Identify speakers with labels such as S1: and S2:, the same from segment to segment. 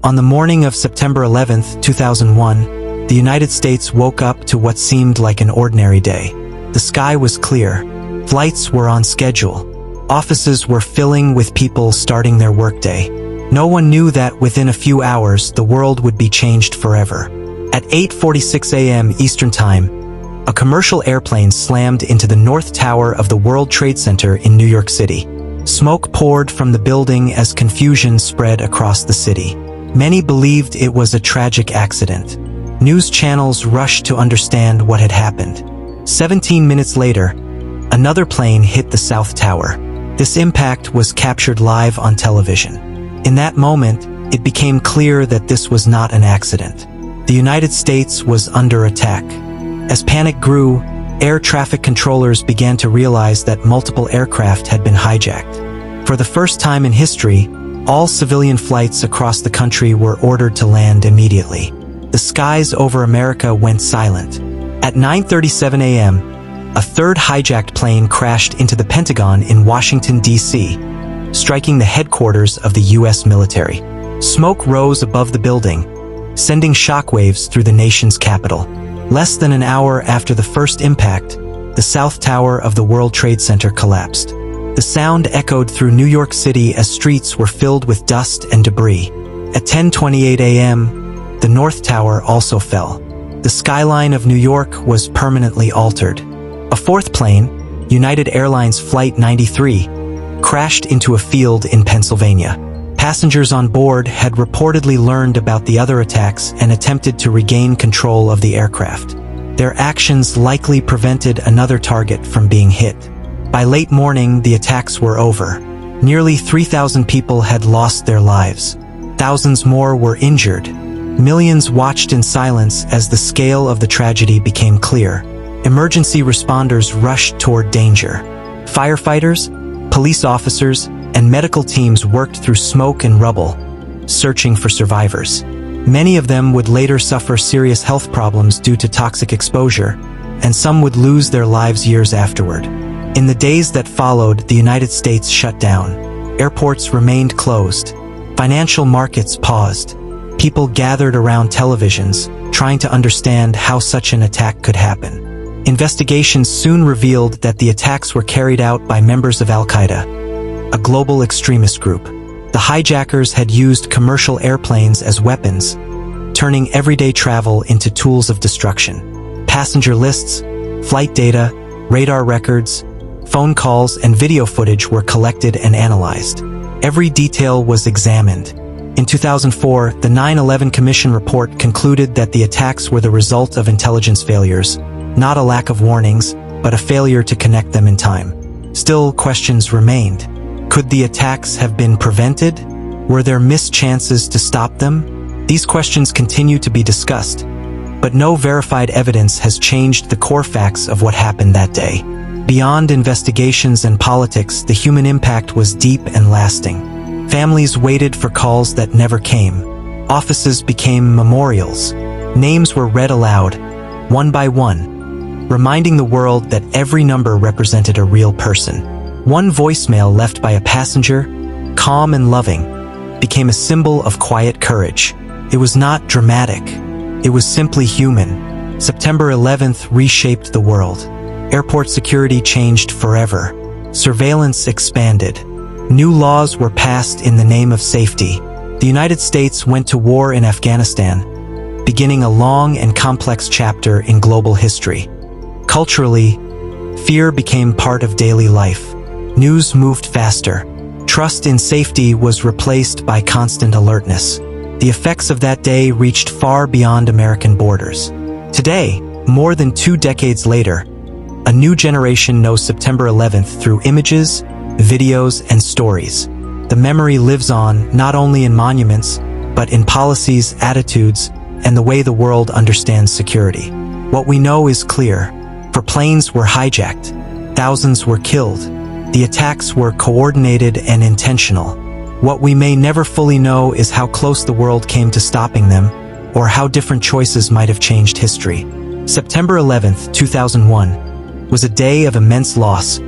S1: On the morning of September 11, 2001, the United States woke up to what seemed like an ordinary day. The sky was clear. Flights were on schedule. Offices were filling with people starting their workday. No one knew that within a few hours, the world would be changed forever. At 8:46 a.m. Eastern Time, a commercial airplane slammed into the North Tower of the World Trade Center in New York City. Smoke poured from the building as confusion spread across the city. Many believed it was a tragic accident. News channels rushed to understand what had happened. 17 minutes later, another plane hit the South Tower. This impact was captured live on television. In that moment, it became clear that this was not an accident. The United States was under attack. As panic grew, air traffic controllers began to realize that multiple aircraft had been hijacked. For the first time in history, all civilian flights across the country were ordered to land immediately. The skies over America went silent. At 9:37 a.m., a third hijacked plane crashed into the Pentagon in Washington, D.C., striking the headquarters of the U.S. military. Smoke rose above the building, sending shockwaves through the nation's capital. Less than an hour after the first impact, the South Tower of the World Trade Center collapsed. The sound echoed through New York City as streets were filled with dust and debris. At 10:28 a.m., the North Tower also fell. The skyline of New York was permanently altered. A fourth plane, United Airlines Flight 93, crashed into a field in Pennsylvania. Passengers on board had reportedly learned about the other attacks and attempted to regain control of the aircraft. Their actions likely prevented another target from being hit. By late morning, the attacks were over. Nearly 3,000 people had lost their lives. Thousands more were injured. Millions watched in silence as the scale of the tragedy became clear. Emergency responders rushed toward danger. Firefighters, police officers, and medical teams worked through smoke and rubble, searching for survivors. Many of them would later suffer serious health problems due to toxic exposure, and some would lose their lives years afterward. In the days that followed, the United States shut down. Airports remained closed. Financial markets paused. People gathered around televisions, trying to understand how such an attack could happen. Investigations soon revealed that the attacks were carried out by members of Al-Qaeda, a global extremist group. The hijackers had used commercial airplanes as weapons, turning everyday travel into tools of destruction. Passenger lists, flight data, radar records, phone calls, and video footage were collected and analyzed. Every detail was examined. In 2004, the 9/11 Commission report concluded that the attacks were the result of intelligence failures, not a lack of warnings, but a failure to connect them in time. Still, questions remained. Could the attacks have been prevented? Were there missed chances to stop them? These questions continue to be discussed, but no verified evidence has changed the core facts of what happened that day. Beyond investigations and politics, the human impact was deep and lasting. Families waited for calls that never came. Offices became memorials. Names were read aloud, one by one, reminding the world that every number represented a real person. One voicemail left by a passenger, calm and loving, became a symbol of quiet courage. It was not dramatic. It was simply human. September 11th reshaped the world. Airport security changed forever. Surveillance expanded. New laws were passed in the name of safety. The United States went to war in Afghanistan, beginning a long and complex chapter in global history. Culturally, fear became part of daily life. News moved faster. Trust in safety was replaced by constant alertness. The effects of that day reached far beyond American borders. Today, more than 2 decades later, a new generation knows September 11th through images, videos, and stories. The memory lives on not only in monuments, but in policies, attitudes, and the way the world understands security. What we know is clear. For planes were hijacked. Thousands were killed. The attacks were coordinated and intentional. What we may never fully know is how close the world came to stopping them, or how different choices might have changed history. September 11th, 2001, was a day of immense loss,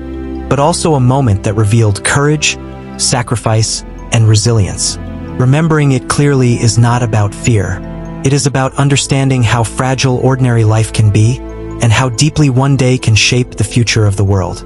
S1: but also a moment that revealed courage, sacrifice, and resilience. Remembering it clearly is not about fear. It is about understanding how fragile ordinary life can be, and how deeply one day can shape the future of the world.